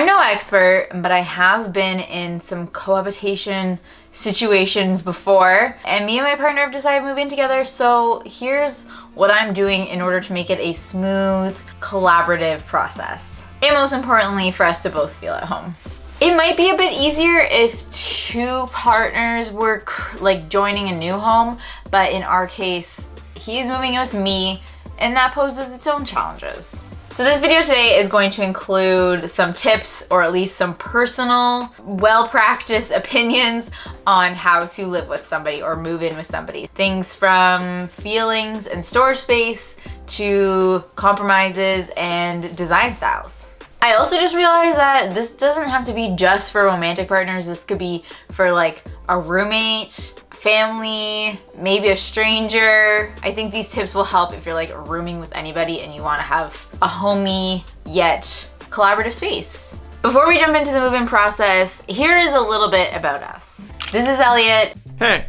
I'm no expert, but I have been in some cohabitation situations before, and me and my partner have decided to move in together, so here's what I'm doing in order to make it a smooth, collaborative process. And most importantly, for us to both feel at home. It might be a bit easier if two partners were like joining a new home, but in our case, he's moving in with me, and that poses its own challenges. So this video today is going to include some tips, or at least some personal, well-practiced opinions on how to live with somebody or move in with somebody. Things from feelings and storage space to compromises and design styles. I also just realized that this doesn't have to be just for romantic partners. This could be for like a roommate, family, maybe a stranger. I think these tips will help if you're like rooming with anybody and you want to have a homey yet collaborative space. Before we jump into the move-in process, here is a little bit about us. This is Elliott. Hey.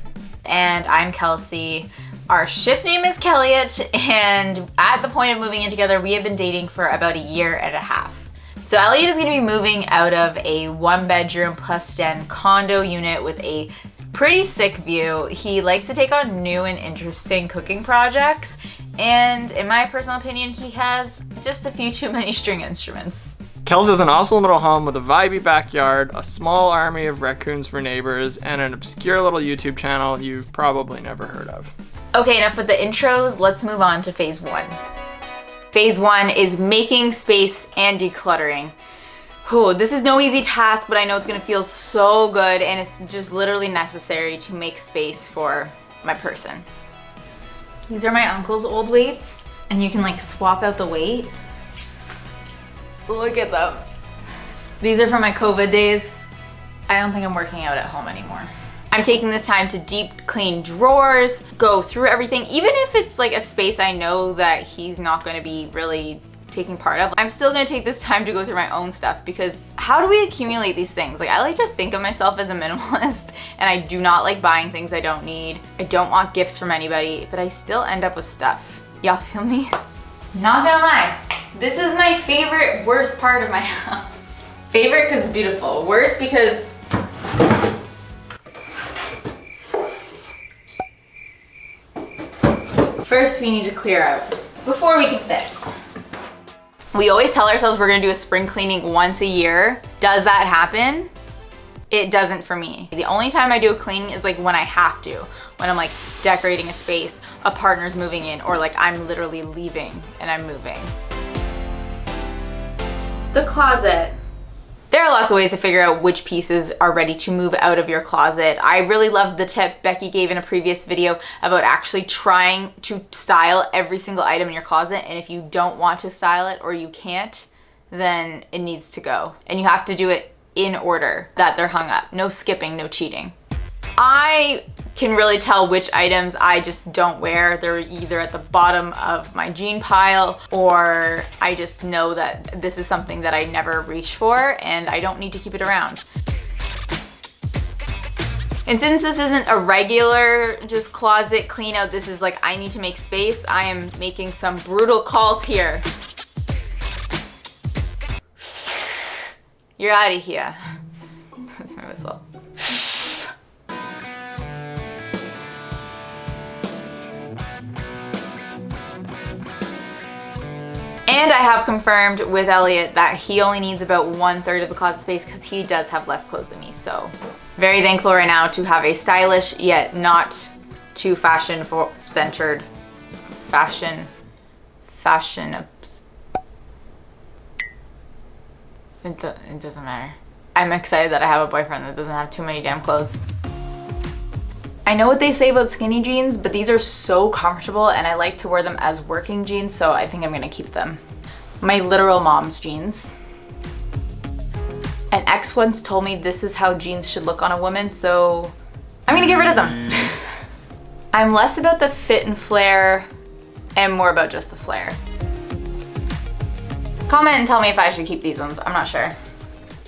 And I'm Kelsey. Our ship name is Elliott, and at the point of moving in together, we have been dating for about a year and a half. So Elliott is gonna be moving out of a 1-bedroom plus den condo unit with a pretty sick view. He likes to take on new and interesting cooking projects, and in my personal opinion, he has just a few too many string instruments. Kels is an awesome little home with a vibey backyard, a small army of raccoons for neighbors, and an obscure little YouTube channel you've probably never heard of. Okay, enough with the intros, let's move on to phase 1. Phase 1 is making space and decluttering. Ooh, this is no easy task, but I know it's gonna feel so good, and it's just literally necessary to make space for my person. These are my uncle's old weights, and you can like swap out the weight. Look at them. These are from my COVID days. I don't think I'm working out at home anymore. I'm taking this time to deep clean drawers, go through everything, even if it's like a space I know that he's not gonna be really taking part of. I'm still gonna take this time to go through my own stuff, because how do we accumulate these things? Like, I like to think of myself as a minimalist, and I do not like buying things I don't need. I don't want gifts from anybody, but I still end up with stuff. Y'all feel me? Not gonna lie, this is my favorite, worst part of my house. Favorite because it's beautiful. Worst because first we need to clear out before we can fix. We always tell ourselves we're gonna do a spring cleaning once a year. Does that happen? It doesn't for me. The only time I do a cleaning is like when I have to, when I'm like decorating a space, a partner's moving in, or like I'm literally leaving and I'm moving. The closet. There are lots of ways to figure out which pieces are ready to move out of your closet. I really loved the tip Becky gave in a previous video about actually trying to style every single item in your closet, and if you don't want to style it or you can't, then it needs to go. And you have to do it in order that they're hung up. No skipping, no cheating. I can really tell which items I just don't wear. They're either at the bottom of my jean pile, or I just know that this is something that I never reach for and I don't need to keep it around. And since this isn't a regular just closet clean out, this is like I need to make space, I am making some brutal calls here. You're out of here. Where's my whistle? And I have confirmed with Elliott that he only needs about 1/3 of the closet space because he does have less clothes than me. So very thankful right now to have a stylish yet not too fashion-centered It doesn't matter. I'm excited that I have a boyfriend that doesn't have too many damn clothes. I know what they say about skinny jeans, but these are so comfortable and I like to wear them as working jeans, so I think I'm gonna keep them. My literal mom's jeans. An ex once told me this is how jeans should look on a woman, so I'm gonna get rid of them. I'm less about the fit and flare and more about just the flare. Comment and tell me if I should keep these ones, I'm not sure.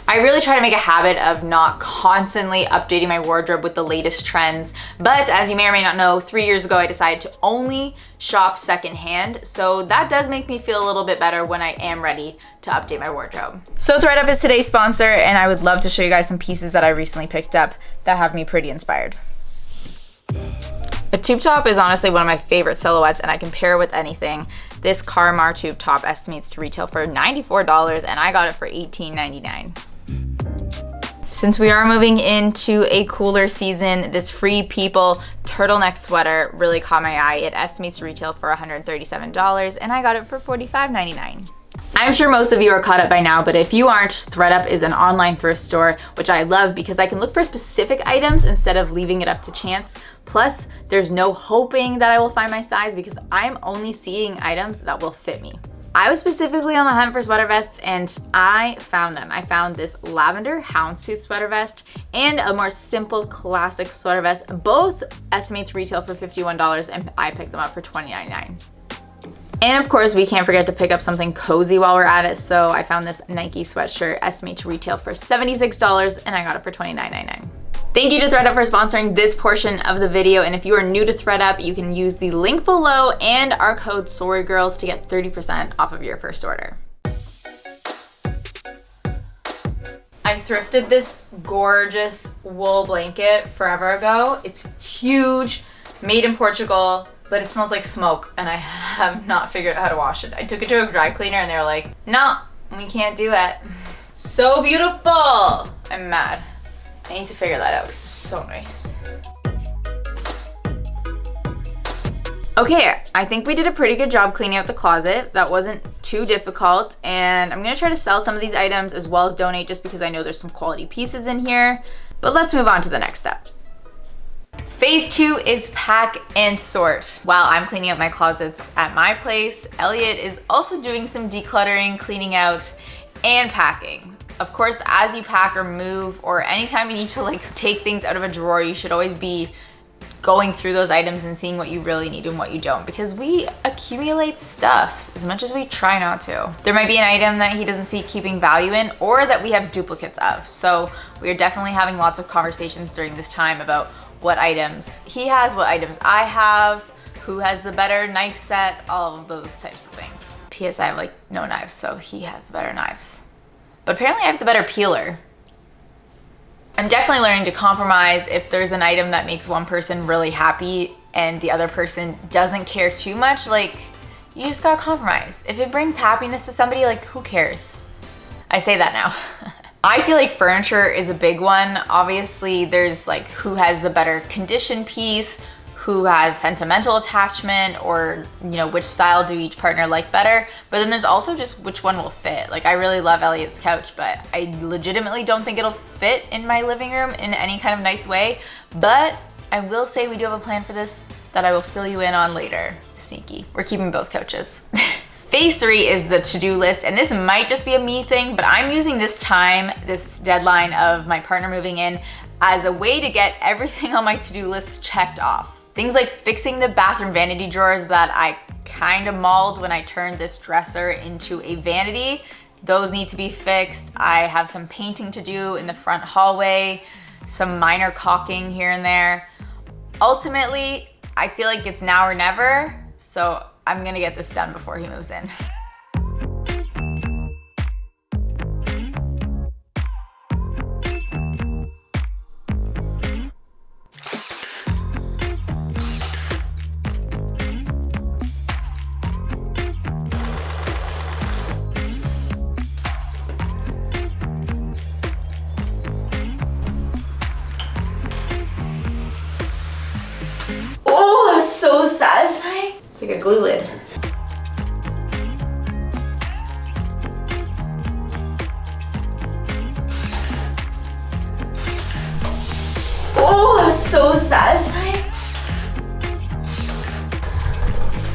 I really try to make a habit of not constantly updating my wardrobe with the latest trends, but as you may or may not know, 3 years ago I decided to only shop secondhand, so that does make me feel a little bit better when I am ready to update my wardrobe. So ThredUp is today's sponsor, and I would love to show you guys some pieces that I recently picked up that have me pretty inspired. A tube top is honestly one of my favorite silhouettes, and I can pair it with anything. This Caramar tube top estimates to retail for $94, and I got it for $18.99. Since we are moving into a cooler season, this Free People turtleneck sweater really caught my eye. It estimates to retail for $137, and I got it for $45.99. I'm sure most of you are caught up by now, but if you aren't, ThredUp is an online thrift store, which I love because I can look for specific items instead of leaving it up to chance. Plus, there's no hoping that I will find my size because I'm only seeing items that will fit me. I was specifically on the hunt for sweater vests, and I found them. I found this lavender houndstooth sweater vest and a more simple classic sweater vest. Both estimate to retail for $51, and I picked them up for $29.99. And of course, we can't forget to pick up something cozy while we're at it, so I found this Nike sweatshirt estimated to retail for $76, and I got it for $29.99. Thank you to ThredUp for sponsoring this portion of the video, and if you are new to ThredUp, you can use the link below and our code TheSorryGirls to get 30% off of your first order. I thrifted this gorgeous wool blanket forever ago. It's huge, made in Portugal, but it smells like smoke, and I have not figured out how to wash it. I took it to a dry cleaner, and they were like, no, we can't do it. So beautiful. I'm mad. I need to figure that out because it's so nice. Okay, I think we did a pretty good job cleaning out the closet. That wasn't too difficult, and I'm gonna try to sell some of these items as well as donate just because I know there's some quality pieces in here. But let's move on to the next step. Phase 2 is pack and sort. While I'm cleaning out my closets at my place, Elliott is also doing some decluttering, cleaning out, and packing. Of course, as you pack or move, or anytime you need to take things out of a drawer, you should always be going through those items and seeing what you really need and what you don't, because we accumulate stuff as much as we try not to. There might be an item that he doesn't see keeping value in, or that we have duplicates of. So we are definitely having lots of conversations during this time about what items he has, what items I have, who has the better knife set, all of those types of things. P.S. I have no knives, so he has the better knives. But apparently I have the better peeler. I'm definitely learning to compromise if there's an item that makes one person really happy and the other person doesn't care too much. You just gotta compromise. If it brings happiness to somebody, who cares? I say that now. I feel like furniture is a big one. Obviously, there's who has the better condition piece, who has sentimental attachment, or which style do each partner like better. But then there's also just which one will fit. I really love Elliott's couch, but I legitimately don't think it'll fit in my living room in any kind of nice way. But I will say we do have a plan for this that I will fill you in on later. Sneaky. We're keeping both couches. Phase 3 is the to-do list, and this might just be a me thing, but I'm using this deadline of my partner moving in, as a way to get everything on my to-do list checked off. Things like fixing the bathroom vanity drawers that I kind of mauled when I turned this dresser into a vanity. Those need to be fixed. I have some painting to do in the front hallway, some minor caulking here and there. Ultimately, I feel like it's now or never, so I'm gonna get this done before he moves in. So satisfying. It's like a glue lid. Oh, that was so satisfying.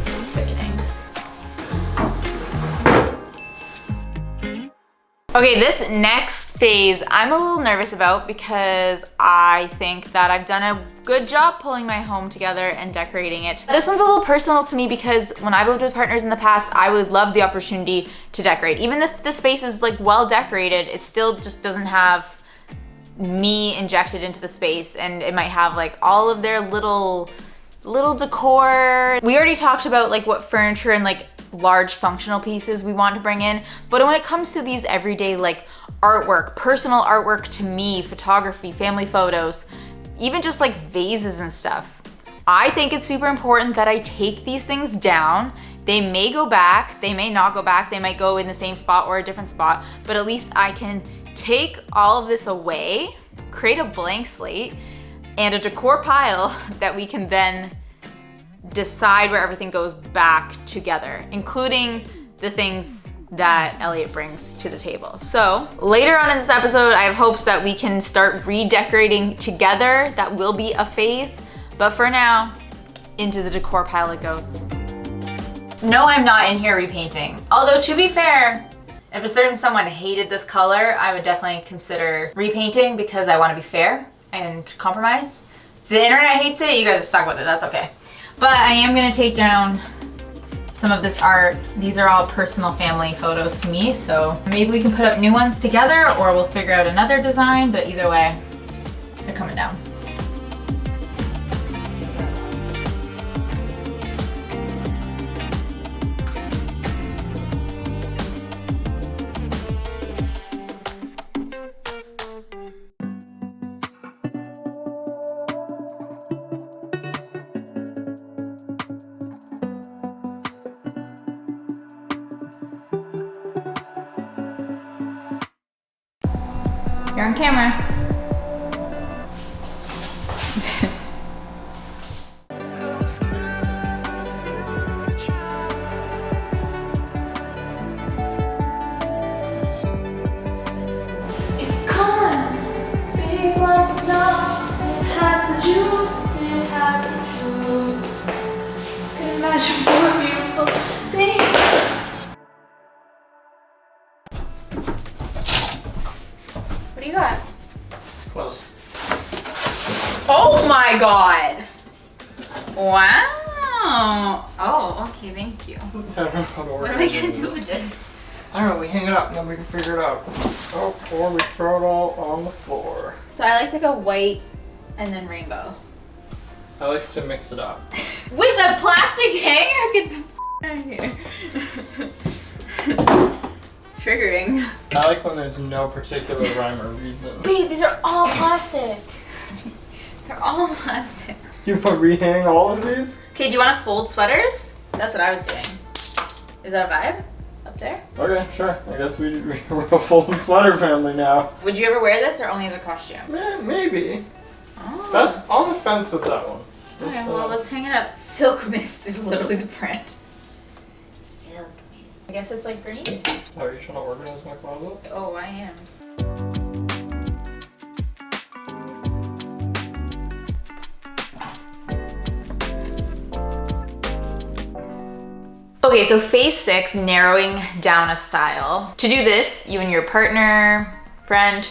Sickening. Okay, this next phase I'm a little nervous about because I think that I've done a good job pulling my home together and decorating it. This one's a little personal to me because when I've lived with partners in the past, I would love the opportunity to decorate. Even if the space is like well decorated, it still just doesn't have me injected into the space, and it might have like all of their little decor. We already talked about like what furniture and like large functional pieces we want to bring in, but when it comes to these everyday like artwork, personal artwork to me, photography, family photos, even just like vases and stuff, I think it's super important that I take these things down. They may go back, they may not go back, they might go in the same spot or a different spot, but at least I can take all of this away, create a blank slate and a decor pile that we can then decide where everything goes back together, including the things that Elliott brings to the table. So later on in this episode, I have hopes that we can start redecorating together. That will be a phase, but for now, into the decor pile it goes. No, I'm not in here repainting. Although to be fair, if a certain someone hated this color, I would definitely consider repainting because I want to be fair and compromise. If the internet hates it, you guys just talk about it, that's okay. But I am gonna take down some of this art. These are all personal family photos to me, so maybe we can put up new ones together or we'll figure out another design, but either way, they're coming down. You're on camera. It's gone. Big like nuts. It has the juice. It has the juice. Can imagine more beautiful thing. What do you got? Close. Oh my god! Wow! Oh, okay, thank you. I don't know how to What am I gonna do with this? I don't know, we hang it up and then we can figure it out. Oh, or we throw it all on the floor. So I like to go white and then rainbow. I like to mix it up. With a plastic hanger? Get the out of here. Triggering. I like when there's no particular rhyme or reason. Babe, these are all plastic. They're all plastic. You put rehang all of these? Okay, do you want to fold sweaters? That's what I was doing. Is that a vibe? Up there? Okay, sure. I guess we're a full sweater family now. Would you ever wear this or only as a costume? Maybe. Oh. That's on the fence with that one. Okay, well, let's hang it up. Silk Mist is literally the print. Silk Mist. I guess it's like green? Are you trying to organize my closet? Oh, I am. Okay, so phase 6, narrowing down a style. To do this, you and your partner, friend,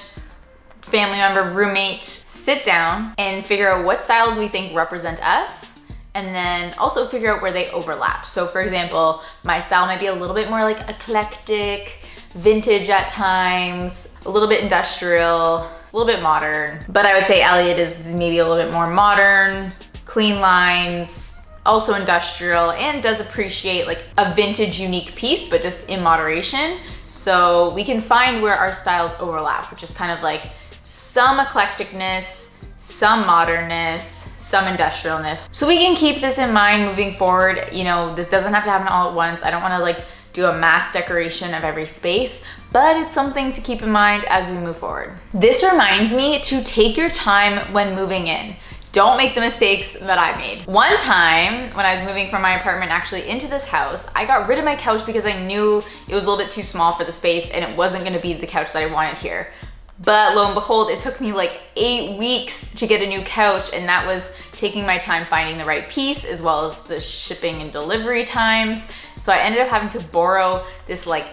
family member, roommate, sit down and figure out what styles we think represent us, and then also figure out where they overlap. So for example, my style might be a little bit more like eclectic, vintage at times, a little bit industrial, a little bit modern. But I would say Elliott is maybe a little bit more modern, clean lines, also industrial, and does appreciate like a vintage unique piece, but just in moderation. So we can find where our styles overlap, which is kind of like some eclecticness, some modernness, some industrialness. So we can keep this in mind moving forward. You know, this doesn't have to happen all at once. I don't wanna like do a mass decoration of every space, but it's something to keep in mind as we move forward. This reminds me to take your time when moving in. Don't make the mistakes that I made. One time when I was moving from my apartment actually into this house, I got rid of my couch because I knew it was a little bit too small for the space and it wasn't gonna be the couch that I wanted here. But lo and behold, it took me like 8 weeks to get a new couch, and that was taking my time finding the right piece as well as the shipping and delivery times. So I ended up having to borrow this like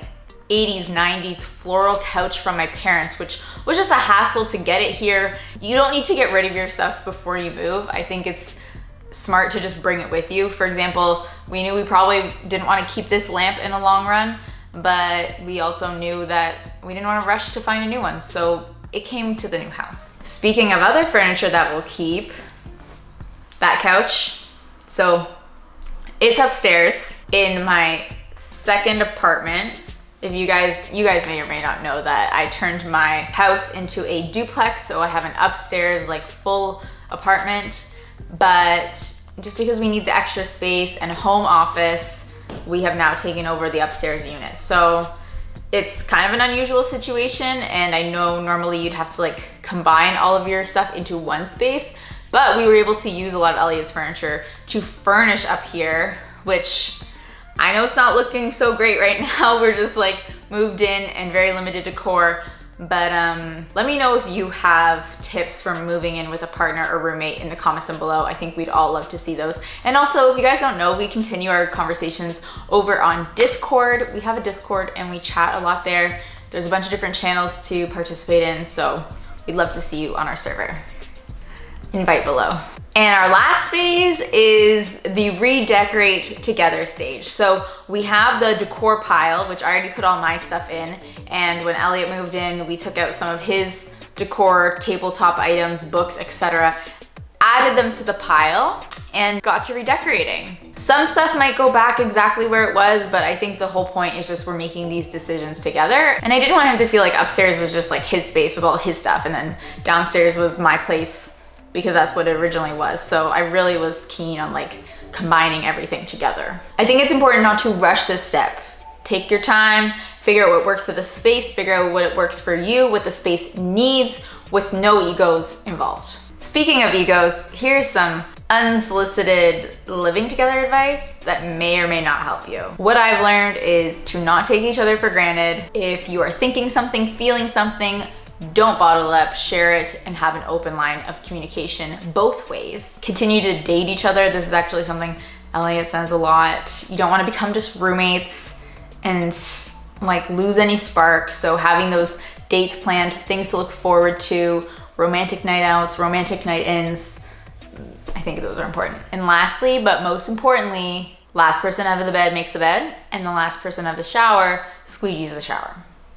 80s, 90s floral couch from my parents, which was just a hassle to get it here. You don't need to get rid of your stuff before you move. I think it's smart to just bring it with you. For example, we knew we probably didn't want to keep this lamp in the long run, but we also knew that we didn't want to rush to find a new one, so it came to the new house. Speaking of other furniture that we'll keep, that couch. So it's upstairs in my second apartment. If you guys may or may not know that I turned my house into a duplex, so I have an upstairs like full apartment, but just because we need the extra space and a home office, we have now taken over the upstairs unit. So it's kind of an unusual situation, and I know normally you'd have to like combine all of your stuff into one space, but we were able to use a lot of Elliott's furniture to furnish up here, which I know it's not looking so great right now. We're just like moved in and very limited decor, but let me know if you have tips for moving in with a partner or roommate in the comments down below. I think we'd all love to see those. And also, if you guys don't know, we continue our conversations over on Discord. We have a Discord and we chat a lot there. There's a bunch of different channels to participate in, so we'd love to see you on our server. Invite below. And our last phase is the redecorate together stage. So we have the decor pile, which I already put all my stuff in. And when Elliott moved in, we took out some of his decor, tabletop items, books, etc., added them to the pile and got to redecorating. Some stuff might go back exactly where it was, but I think the whole point is just we're making these decisions together. And I didn't want him to feel like upstairs was just like his space with all his stuff, and then downstairs was my place, because that's what it originally was. So I really was keen on like combining everything together. I think it's important not to rush this step. Take your time, figure out what works for the space, figure out what works for you, what the space needs, with no egos involved. Speaking of egos, here's some unsolicited living together advice that may or may not help you. What I've learned is to not take each other for granted. If you are thinking something, feeling something, don't bottle up, share it, and have an open line of communication both ways. Continue to date each other. This is actually something Elliott says a lot. You don't want to become just roommates and like lose any spark. So having those dates planned, things to look forward to, romantic night outs, romantic night ins, I think those are important. And lastly, but most importantly, last person out of the bed makes the bed, and the last person out of the shower squeegees the shower.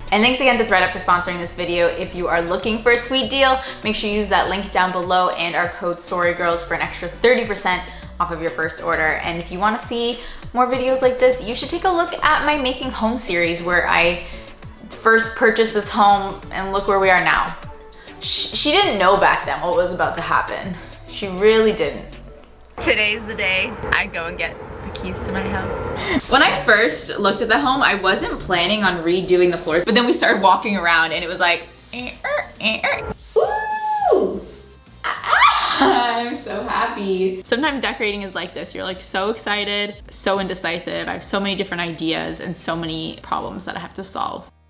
And thanks again to ThredUp for sponsoring this video. If you are looking for a sweet deal, make sure you use that link down below and our code SorryGirls for an extra 30% off of your first order. And if you want to see more videos like this, you should take a look at my Making Home series, where I first purchased this home and look where we are now. She didn't know back then what was about to happen. She really didn't. Today's the day I go and get the keys to my house. When I first looked at the home, I wasn't planning on redoing the floors, but then we started walking around and it was like, ooh! I'm so happy. Sometimes decorating is like this. You're like so excited, so indecisive. I have so many different ideas and so many problems that I have to solve.